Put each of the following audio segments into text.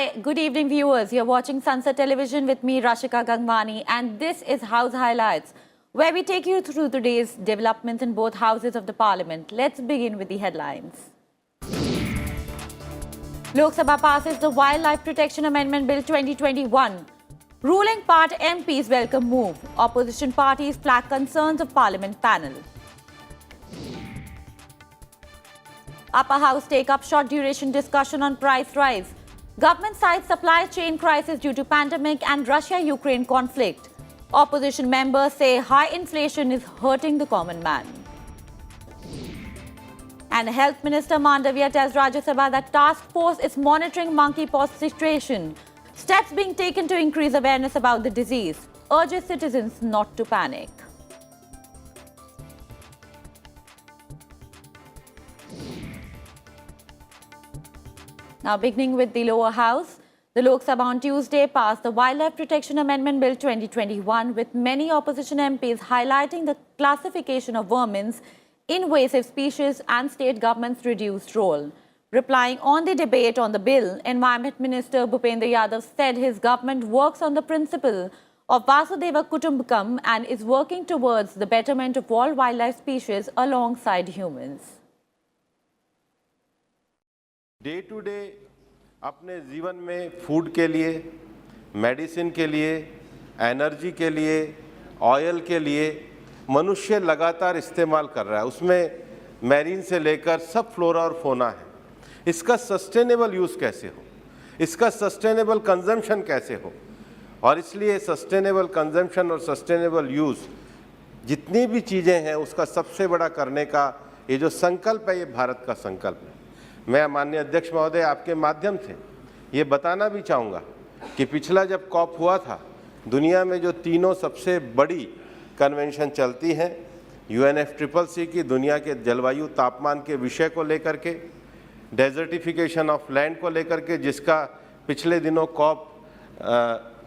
Hi, good evening viewers. You're watching Sansad Television with me, Rashika Gangwani, and this is House Highlights, where we take you through today's developments in both houses of the Parliament. Let's begin with the headlines. Lok Sabha passes the Wildlife Protection Amendment Bill 2021. Ruling part MPs welcome move. Opposition parties flag concerns of Parliament panel. Upper House take up short duration discussion on price rise. Government cites supply chain crisis due to pandemic and Russia-Ukraine conflict. Opposition members say high inflation is hurting the common man. And Health Minister Mandavia tells Rajya Sabha that task force is monitoring monkeypox situation. Steps being taken to increase awareness about the disease. Urges citizens not to panic. Now, beginning with the lower house, the Lok Sabha on Tuesday passed the Wildlife Protection Amendment Bill 2021, with many opposition MPs highlighting the classification of vermins, invasive species and state government's reduced role. Replying on the debate on the bill, Environment Minister Bhupendra Yadav said his government works on the principle of Vasudhaiva Kutumbakam and is working towards the betterment of all wildlife species alongside humans. Day to day अपने जीवन में food के लिए, medicine के लिए, energy के लिए, oil के लिए मनुष्य लगातार इस्तेमाल कर रहा है। उसमें मैरीन से लेकर सब फ्लोरा और फोना है। इसका सस्टेनेबल यूज़ कैसे हो, इसका सस्टेनेबल कंजम्पशन कैसे हो, और इसलिए सस्टेनेबल कंजम्पशन और सस्टेनेबल यूज़ जितनी भी चीज़ें हैं उसका सबसे बड़ा करने का ये जो संकल्प है, ये भारत का संकल्प है। मैं माननीय अध्यक्ष महोदय आपके माध्यम से ये बताना भी चाहूँगा कि पिछला जब कॉप हुआ था, दुनिया में जो तीनों सबसे बड़ी कन्वेंशन चलती हैं, UNFCCC की दुनिया के जलवायु तापमान के विषय को लेकर के, डेजर्टिफिकेशन ऑफ लैंड को लेकर के, जिसका पिछले दिनों कॉप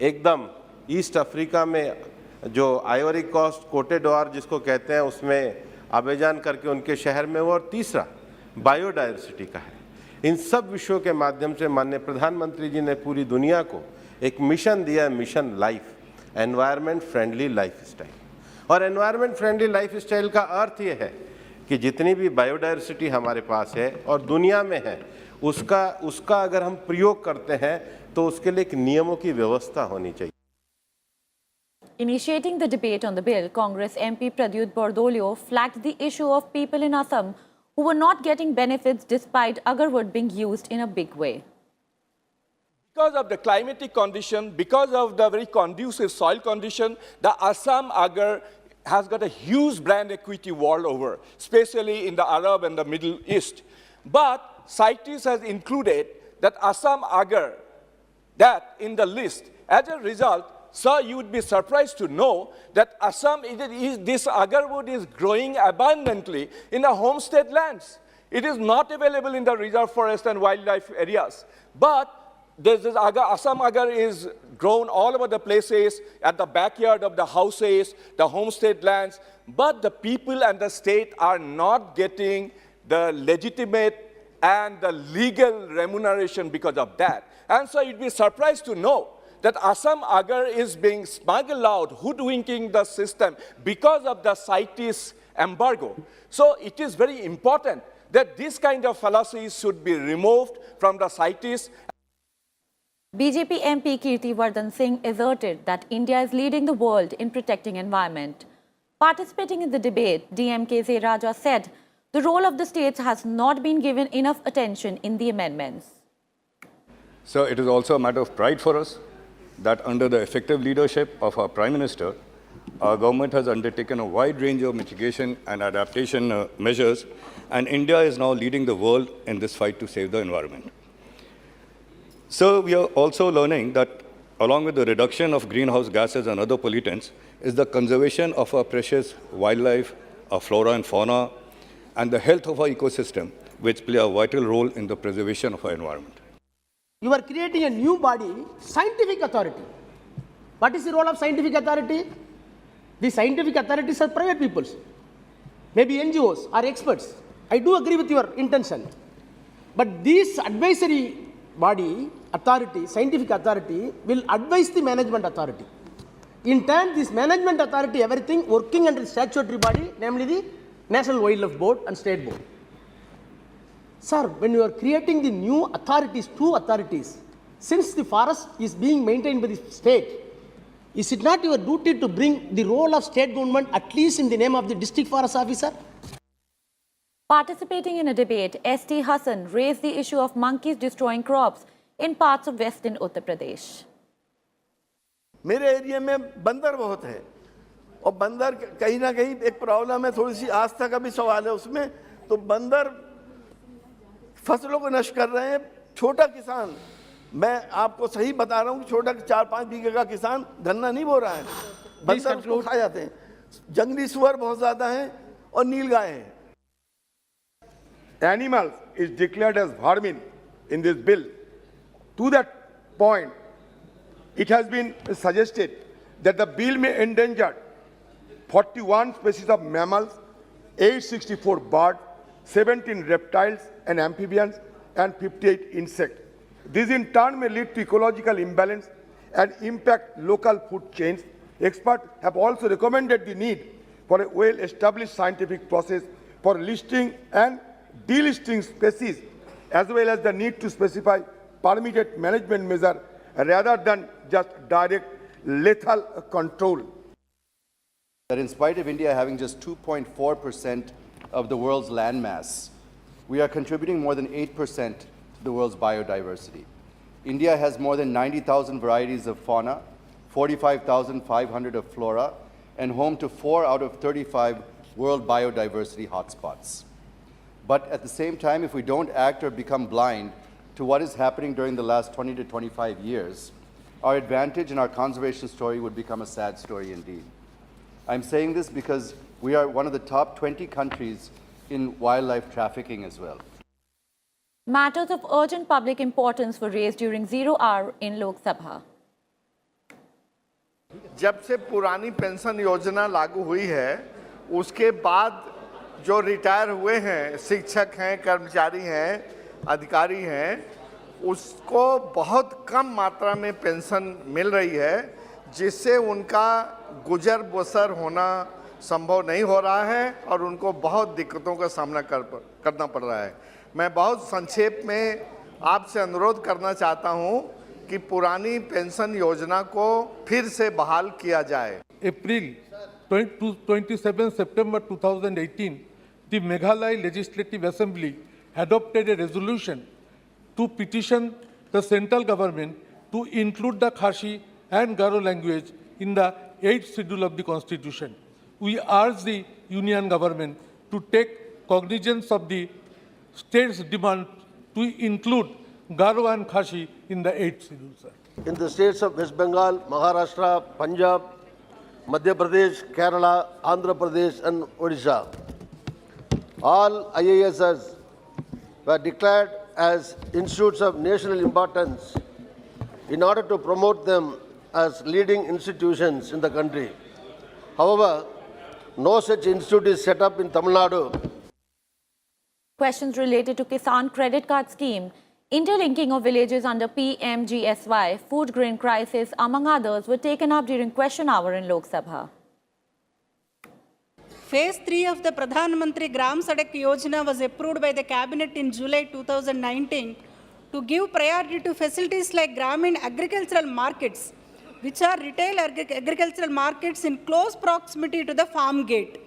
एकदम ईस्ट अफ्रीका में जो आइवरी कोस्ट कोटे डोर जिसको कहते हैं उसमें आबेजान करके उनके शहर में हुआ, और तीसरा बायोडायवर्सिटी का है। इन सब विषयों के माध्यम से माननीय प्रधानमंत्री जी ने पूरी दुनिया को एक मिशन दिया है, mission life, environment friendly life style. और एनवायरनमेंट फ्रेंडली लाइफ स्टाइल का अर्थ ये है कि जितनी भी बायोडायवर्सिटी हमारे पास है और दुनिया में है, उसका अगर हम प्रयोग करते हैं तो उसके लिए एक नियमों की व्यवस्था होनी चाहिए। Initiating the debate on the bill, Congress MP Pradyut Bordolio flagged the issue of people in Assam who were not getting benefits despite agarwood being used in a big way. Because of the climatic condition, because of the very conducive soil condition, the Assam agar has got a huge brand equity world over, especially in the Arab and the Middle East. But CITES has included that Assam agar that in the list. As a result, sir, you would be surprised to know that Assam, this agarwood is growing abundantly in the homestead lands. It is not available in the reserve forest and wildlife areas. But this Assam agar is grown all over the places, at the backyard of the houses, the homestead lands. But the people and the state are not getting the legitimate and the legal remuneration because of that. And so you'd be surprised to know that Assam agar is being smuggled out, hoodwinking the system because of the CITES embargo. So it is very important that this kind of fallacies should be removed from the CITES. BJP MP Kirti Vardhan Singh asserted that India is leading the world in protecting environment. Participating in the debate, DMK's Rajya said the role of the states has not been given enough attention in the amendments. So it is also a matter of pride for us that under the effective leadership of our Prime Minister, our government has undertaken a wide range of mitigation and adaptation measures, and India is now leading the world in this fight to save the environment. So we are also learning that along with the reduction of greenhouse gases and other pollutants is the conservation of our precious wildlife, our flora and fauna, and the health of our ecosystem, which play a vital role in the preservation of our environment. You are creating a new body, scientific authority. What is the role of scientific authority? The scientific authorities are private peoples, maybe NGOs or experts. I do agree with your intention. But these advisory body, authority, scientific authority, will advise the management authority. In turn, this management authority, everything working under the statutory body, namely the National Wildlife Board and State Board. Sir, when you are creating the new authorities, two authorities, since the forest is being maintained by the state, is it not your duty to bring the role of state government at least in the name of the district forest officer? Participating in a debate, S.T. Hassan raised the issue of monkeys destroying crops in parts of western Uttar Pradesh. मेरे area में बंदर बहुत है और बंदर कहीं ना कहीं एक प्रॉब्लम है, थोड़ी सी आस्था का भी सवाल है उसमें। तो बंदर फसलों को नष्ट कर रहे हैं। छोटा किसान, मैं आपको सही बता रहा हूँ कि छोटा 4-5 बीघे का किसान गन्ना नहीं बो रहा है, बंदर उसको खा जाते हैं। जंगली सुअर बहुत ज्यादा हैं और नीलगाय हैं। Animals is declared as vermin in this bill. To that point, it has been suggested that the bill may endanger 41 species of mammals, 864 birds, 17 reptiles and amphibians, and 58 insects. This in turn may lead to ecological imbalance and impact local food chains. Experts have also recommended the need for a well-established scientific process for listing and delisting species, as well as the need to specify permitted management measure rather than just direct lethal control. That in spite of India having just 2.4% of the world's landmass, we are contributing more than 8% to the world's biodiversity. India has more than 90,000 varieties of fauna, 45,500 of flora, and home to 4 out of 35 world biodiversity hotspots. But at the same time, if we don't act or become blind to what is happening during the last 20 to 25 years, our advantage in our conservation story would become a sad story indeed. I'm saying this because we are one of the top 20 countries in wildlife trafficking as well. Matters of urgent public importance were raised during 0 hour in Lok Sabha. जब से पुरानी pension योजना लागू हुई है, उसके बाद जो रिटायर हुए हैं, शिक्षक हैं, कर्मचारी हैं, अधिकारी हैं, उसको बहुत कम मात्रा में पेंशन मिल रही है, जिससे उनका गुजर बसर होना संभव नहीं हो रहा है और उनको बहुत दिक्कतों का सामना करना पड़ रहा है। मैं बहुत संक्षेप में आपसे अनुरोध करना चाहता हूं कि पुरानी पेंशन योजना को फिर से बहाल किया जाए। April 27 September 2018, the Meghalaya Legislative Assembly adopted a resolution to petition the central government to include the Khashi and Garo language in the 8th schedule of the Constitution. We urge the Union government to take cognizance of the state's demand to include Garo and Khashi in the 8th schedule, sir. In the states of West Bengal, Maharashtra, Punjab, Madhya Pradesh, Kerala, Andhra Pradesh and Odisha, all IASs were declared as institutes of national importance in order to promote them as leading institutions in the country. However, no such institute is set up in Tamil Nadu. Questions related to Kisan Credit Card Scheme, interlinking of villages under PMGSY, food grain crisis, among others, were taken up during question hour in Lok Sabha. Phase 3 of the Pradhan Mantri Gram Sadak Yojana was approved by the Cabinet in July 2019 to give priority to facilities like Gramin agricultural markets, which are retail agricultural markets in close proximity to the farm gate.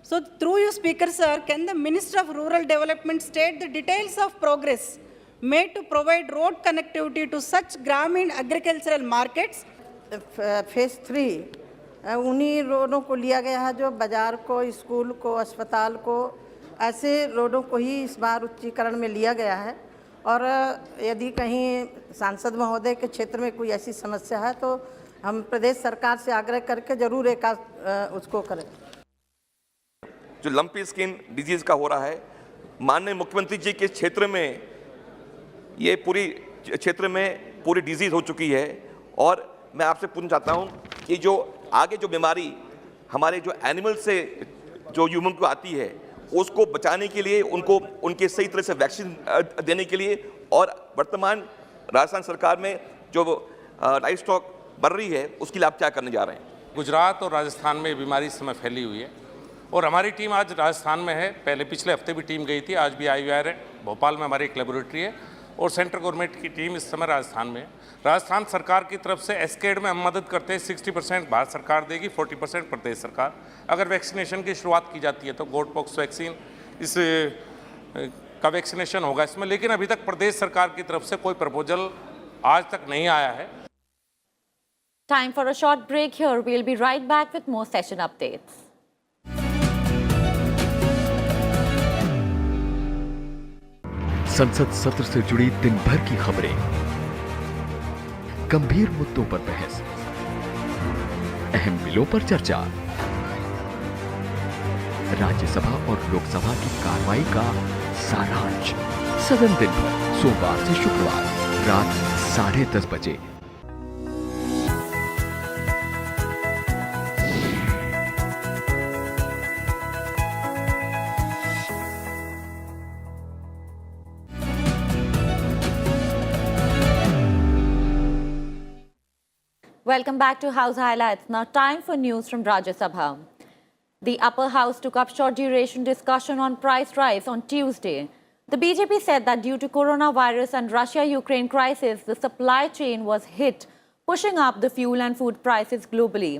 So through you, Speaker Sir, can the Minister of Rural Development state the details of progress made to provide road connectivity to such Gramin agricultural markets? Phase 3 उन्हीं रोडों को लिया गया है जो बाजार को, school को, अस्पताल को, ऐसे रोडों को ही इस बार उच्चीकरण में लिया गया है। और यदि कहीं सांसद महोदय के क्षेत्र में कोई ऐसी समस्या है तो हम प्रदेश सरकार से आग्रह करके जरूर एक उसको करें। जो लंपी स्किन डिजीज का हो रहा है, माननीय मुख्यमंत्री जी के क्षेत्र में ये पूरी डिजीज हो चुकी है और मैं आपसे पूछना चाहता हूँ कि जो आगे जो बीमारी हमारे जो एनिमल से जो ह्यूमन को आती है, उसको बचाने के लिए उनके सही तरह से वैक्सीन देने के लिए और वर्तमान राजस्थान सरकार में जो लाइव स्टॉक बढ़ रही है उसके लिए आप क्या करने जा रहे हैं? गुजरात और राजस्थान में ये बीमारी इस समय फैली हुई है और हमारी टीम आज राजस्थान में है। पहले पिछले हफ्ते भी टीम गई थी, आज भी आई हुई है। भोपाल में हमारी एक लेबोरेटरी है और सेंट्रल गवर्नमेंट की टीम इस समय राजस्थान में है। राजस्थान सरकार की तरफ से एस्केड में हम मदद करते हैं। 60% भारत सरकार देगी, 40% प्रदेश सरकार। अगर वैक्सीनेशन की शुरुआत की जाती है तो गोट पॉक्स वैक्सीन इस का वैक्सीनेशन होगा इसमें, लेकिन अभी तक प्रदेश सरकार की तरफ से कोई प्रपोजल आज तक नहीं आया है। Time for a short break here. We'll be right back with more session updates. संसद सत्र से जुड़ी दिन भर की खबरें, गंभीर मुद्दों पर बहस, अहम बिलों पर चर्चा, राज्यसभा और लोकसभा की कार्रवाई का सारांश सदन दिन भर सोमवार से शुक्रवार रात 10:30 बजे। Welcome back to House Highlights. Now time for news from Rajya Sabha. The upper house took up short duration discussion on price rise on Tuesday. The BJP said that due to coronavirus and Russia-Ukraine crisis, the supply chain was hit, pushing up the fuel and food prices globally.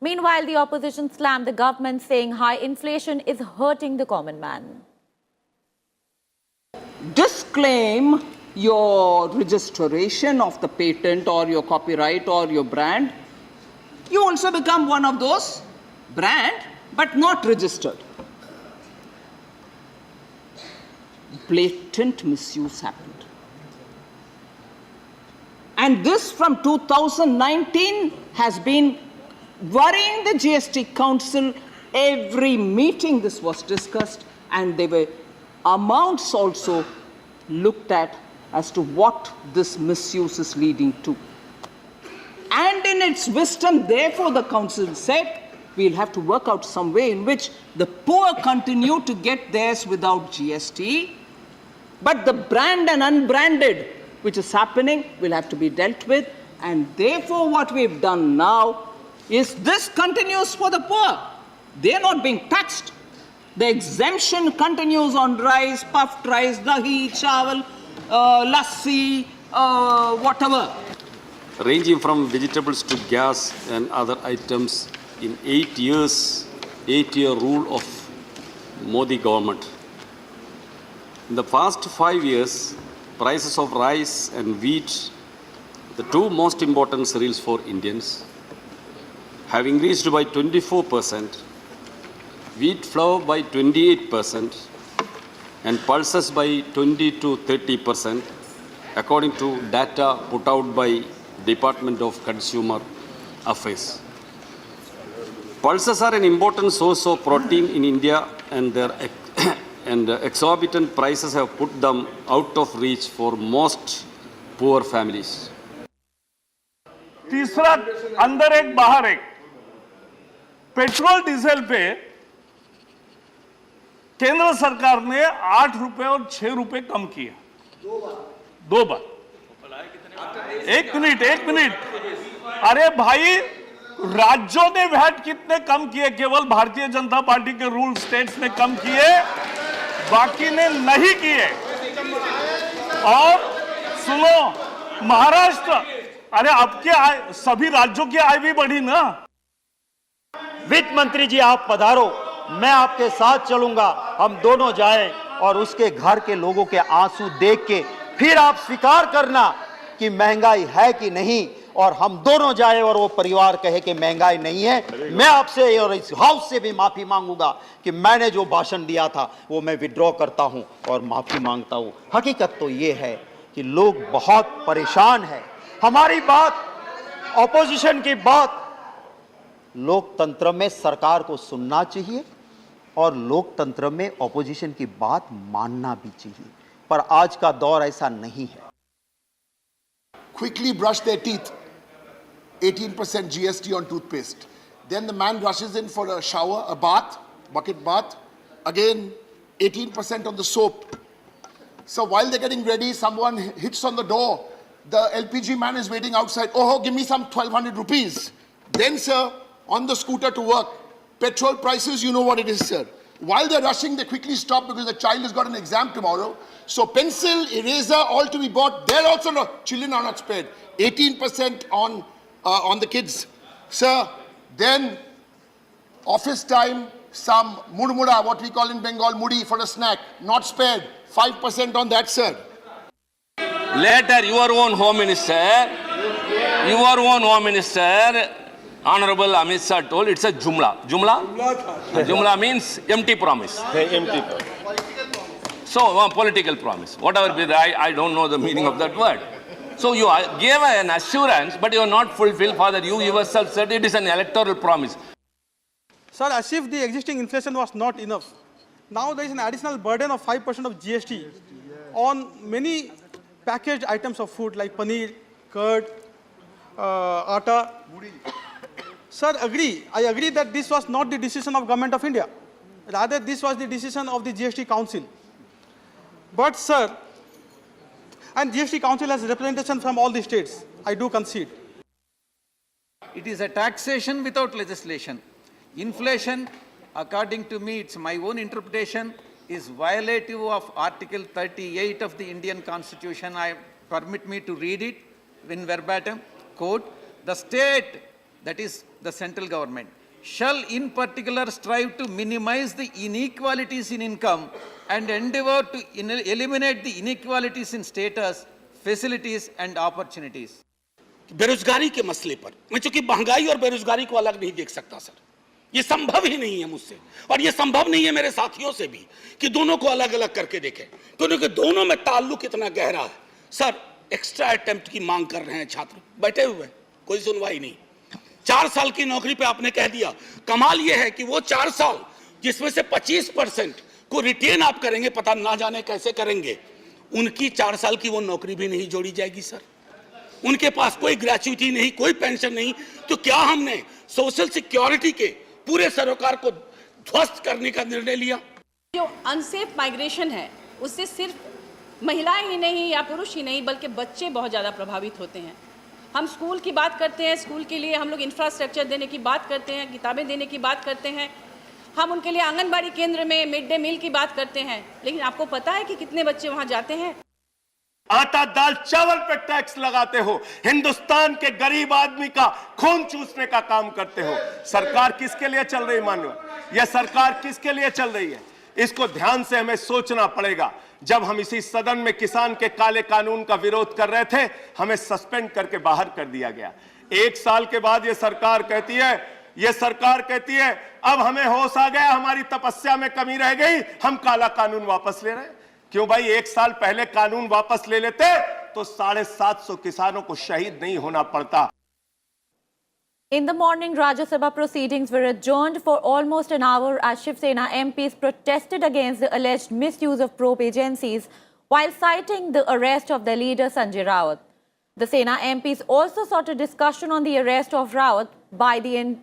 Meanwhile, the opposition slammed the government, saying high inflation is hurting the common man. Disclaim your registration of the patent or your copyright or your brand, you also become one of those brand but not registered. Blatant misuse happened. And this from 2019 has been worrying the GST Council. Every meeting this was discussed and there were amounts also looked at as to what this misuse is leading to. And in its wisdom, therefore, the council said, we'll have to work out some way in which the poor continue to get theirs without GST, but the brand and unbranded, which is happening, will have to be dealt with. And therefore, what we've done now is this continues for the poor. They're not being taxed. The exemption continues on rice, puffed rice, dahi, chawal, lassi, whatever. Ranging from vegetables to gas and other items in 8 years, 8-year rule of Modi government. In the past 5 years, prices of rice and wheat, the two most important cereals for Indians, have increased by 24%, wheat flour by 28%, and pulses by 20 to 30%, according to data put out by Department of Consumer Affairs. Pulses are an important source of protein in India, and their exorbitant prices have put them out of reach for most poor families. तीसरा अंदर एक बाहर एक, petrol diesel पे केंद्र सरकार ने 8 रुपए और 6 रुपए कम किया, दो बार। एक मिनट, अरे भाई, राज्यों ने वैट कितने कम किए? केवल भारतीय जनता पार्टी के रूल स्टेट्स ने कम किए, बाकी ने नहीं किए। और सुनो, महाराष्ट्र, अरे आपके आय, सभी राज्यों की आय भी बढ़ी ना। वित्त मंत्री जी, आप पधारो, मैं आपके साथ चलूंगा, हम दोनों जाएं और उसके घर के लोगों के आंसू देख के फिर आप स्वीकार करना कि महंगाई है कि नहीं, और हम दोनों जाएं और वो परिवार कहे कि महंगाई नहीं है। मैं आपसे और इस हाउस से भी माफी मांगूंगा कि मैंने जो भाषण दिया था वो मैं विड्रॉ करता हूं और माफी मांगता हूं। हकीकत तो ये है कि लोग बहुत परेशान हैं। हमारी बात, ऑपोजिशन की बात, लोकतंत्र में सरकार को सुनना चाहिए और लोकतंत्र में ऑपोजिशन की बात मानना भी चाहिए, पर आज का दौर ऐसा नहीं है। Quickly brush their teeth, 18% GST on toothpaste. Then the man rushes in for a shower, a bath, bucket bath, again 18% on the soap. So while they're getting ready, someone hits on the door. The LPG man is waiting outside. Oh, give me some 1,200 rupees. Then, sir, on the scooter to work. Petrol prices, you know what it is, sir. While they're rushing, they quickly stop because the child has got an exam tomorrow. So pencil, eraser, all to be bought. They're also not, children are not spared. 18% on the kids. Sir, then office time, some murmura, what we call in Bengal, mudi for a snack, not spared. 5% on that, sir. Later, your own Home Minister, Honorable Amit Shah told it's a Jumla. Jumla means empty promise. empty. So, political promise. Whatever be that, I don't know the meaning of that word. So, you gave an assurance, but you are not fulfilled. Father, you yourself said it is an electoral promise. Sir, as if the existing inflation was not enough. Now there is an additional burden of 5% of GST on many packaged items of food like paneer, curd, atta. Sir, I agree that this was not the decision of Government of India. Rather, this was the decision of the GST Council. But, sir, and GST Council has representation from all the states. I do concede. It is a taxation without legislation. Inflation, according to me, it's my own interpretation, is violative of Article 38 of the Indian Constitution. Permit me to read it in verbatim. Quote, the state, that is the central government, shall in particular strive to minimize the inequalities in income and endeavor to eliminate the inequalities in status, facilities and opportunities. बेरोजगारी के मसले पर मैं चूंकि महंगाई और बेरोजगारी को अलग नहीं देख सकता सर, ये संभव ही नहीं है मुझसे, और ये संभव नहीं है मेरे साथियों से भी कि दोनों को अलग अलग करके देखें, क्योंकि दोनों में ताल्लुक इतना गहरा है। सर, एक्स्ट्रा अटेम्प्ट की मांग कर रहे हैं छात्र, बैठे हुए कोई सुनवाई नहीं। 4 साल की नौकरी पे आपने कह दिया। कमाल ये है कि वो 4 साल जिसमें से 25% को रिटेन आप करेंगे, पता ना जाने कैसे करेंगे, उनकी 4 साल की वो नौकरी भी नहीं जोड़ी जाएगी सर। उनके पास कोई ग्रेच्युटी नहीं, कोई पेंशन नहीं, तो क्या हमने सोशल सिक्योरिटी के पूरे सरोकार को ध्वस्त करने का निर्णय लिया? जो अनसेफ माइग्रेशन है उससे सिर्फ महिलाएं ही नहीं या पुरुष ही नहीं बल्कि बच्चे बहुत ज़्यादा प्रभावित होते हैं। हम स्कूल की बात करते हैं, स्कूल के लिए हम लोग इंफ्रास्ट्रक्चर देने की बात करते हैं, किताबें देने की बात करते हैं, हम उनके लिए आंगनबाड़ी केंद्र में मिड डे मील की बात करते हैं, लेकिन आपको पता है कि कितने बच्चे वहाँ जाते हैं? आटा दाल चावल पे टैक्स लगाते हो, हिंदुस्तान के गरीब आदमी का खून चूसने का काम करते हो। सरकार किसके लिए चल रही मानो? यह सरकार किसके लिए चल रही है? इसको ध्यान से हमें सोचना पड़ेगा। जब हम इसी सदन में किसान के काले कानून का विरोध कर रहे थे, हमें सस्पेंड करके बाहर कर दिया गया। 1 साल के बाद यह सरकार कहती है अब हमें होश आ गया, हमारी तपस्या में कमी रह गई, हम काला कानून वापस ले रहे हैं। क्यों भाई, 1 साल पहले कानून वापस ले लेते तो 750 किसानों को शहीद नहीं होना पड़ता। In the morning, Rajya Sabha proceedings were adjourned for almost an hour as Shiv Sena MPs protested against the alleged misuse of probe agencies while citing the arrest of their leader Sanjay Raut. The Sena MPs also sought a discussion on the arrest of Raut by the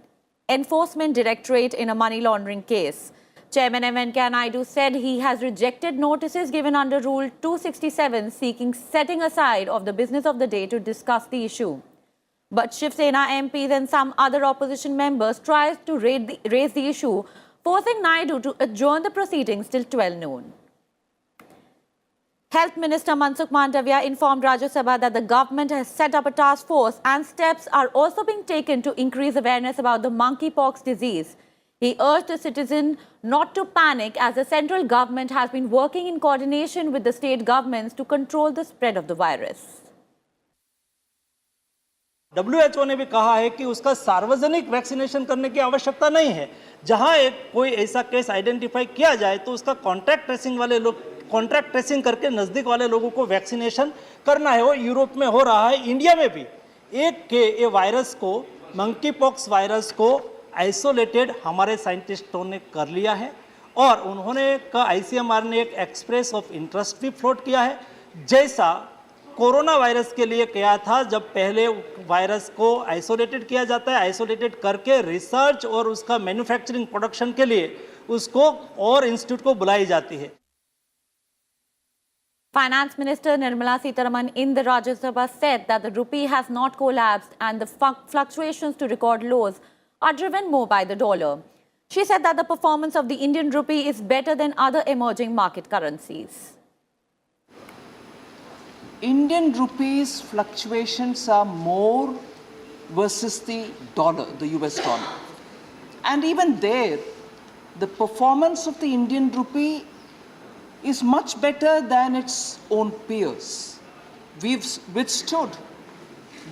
Enforcement Directorate in a money laundering case. Chairman M. Venkaiah Naidu said he has rejected notices given under Rule 267 seeking setting aside of the business of the day to discuss the issue. But Shiv Sena MPs and some other opposition members tried to raise the issue, forcing Naidu to adjourn the proceedings till 12 noon. Health Minister Monsoon informed Rajya Sabha that the government has set up a task force and steps are also being taken to increase awareness about the monkeypox disease. He urged the citizen not to panic as the central government has been working in coordination with the state governments to control the spread of the virus. WHO ने भी कहा है कि उसका सार्वजनिक vaccination करने की आवश्यकता नहीं है। जहां कोई ऐसा केस आइडेंटिफाई किया जाए तो उसका कॉन्ट्रैक्ट ट्रेसिंग करके नज़दीक वाले लोगों को वैक्सीनेशन करना है। वो यूरोप में हो रहा है, इंडिया में भी ये वायरस को, मंकी पॉक्स वायरस को आइसोलेटेड हमारे साइंटिस्टों ने कर लिया है और उन्होंने ICMR ने एक एक्सप्रेस ऑफ इंटरेस्ट भी फ्लोट किया है, जैसा कोरोना वायरस के लिए किया था। जब पहले वायरस को आइसोलेटेड किया जाता है, आइसोलेटेड करके रिसर्च और उसका मैन्युफैक्चरिंग प्रोडक्शन के लिए उसको और इंस्टीट्यूट को बुलाई जाती है। Finance Minister Nirmala Sitharaman in the Rajya Sabha said that the rupee has not collapsed and the fluctuations to record lows are driven more by the dollar. She said that the performance of the Indian rupee is better than other emerging market currencies. Indian rupees fluctuations are more versus the dollar, the US dollar. And even there, the performance of the Indian rupee is much better than its own peers. We've withstood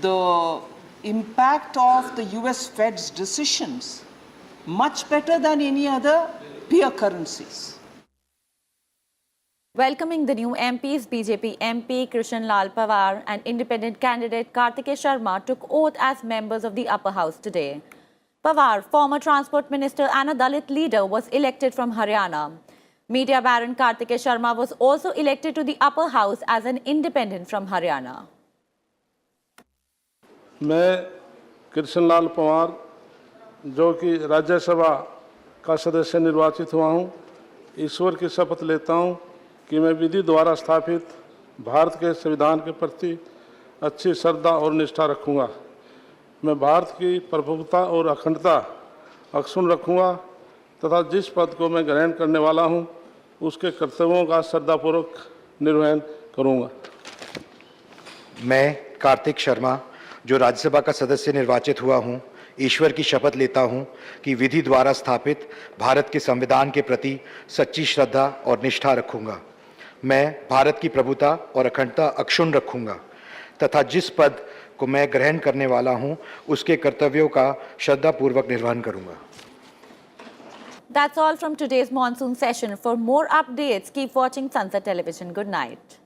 the impact of the US Fed's decisions much better than any other peer currencies. Welcoming the new MPs, BJP MP Krishan Lal Pawar and independent candidate Kartikeya Sharma took oath as members of the upper house today. Pawar, former transport minister and a Dalit leader, was elected from Haryana. Media baron Kartikeya Sharma was also elected to the upper house as an independent from Haryana. मैं कृष्ण लाल पवार जो कि राज्यसभा का सदस्य निर्वाचित हुआ हूं, ईश्वर की शपथ लेता हूं कि मैं विधि द्वारा स्थापित भारत के संविधान के प्रति अच्छी श्रद्धा और निष्ठा रखूंगा। मैं भारत की प्रभुता और अखंडता अक्षुण्ण रखूंगा तथा जिस पद को मैं ग्रहण करने वाला हूं, उसके कर्तव्यों का श्रद्धापूर्वक निर्वहन करूंगा। मैं कार्तिक शर्मा जो राज्यसभा का सदस्य निर्वाचित हुआ हूं, ईश्वर की शपथ लेता हूं कि विधि द्वारा स्थापित भारत के संविधान के प्रति सच्ची श्रद्धा और निष्ठा रखूंगा। मैं भारत की प्रभुता और अखंडता अक्षुण्ण रखूंगा तथा जिस पद को मैं ग्रहण करने वाला हूं, उसके कर्तव्यों का श्रद्धापूर्वक निर्वहन करूंगा। That's all from today's monsoon session. For more updates, keep watching Sansad Television. Good night.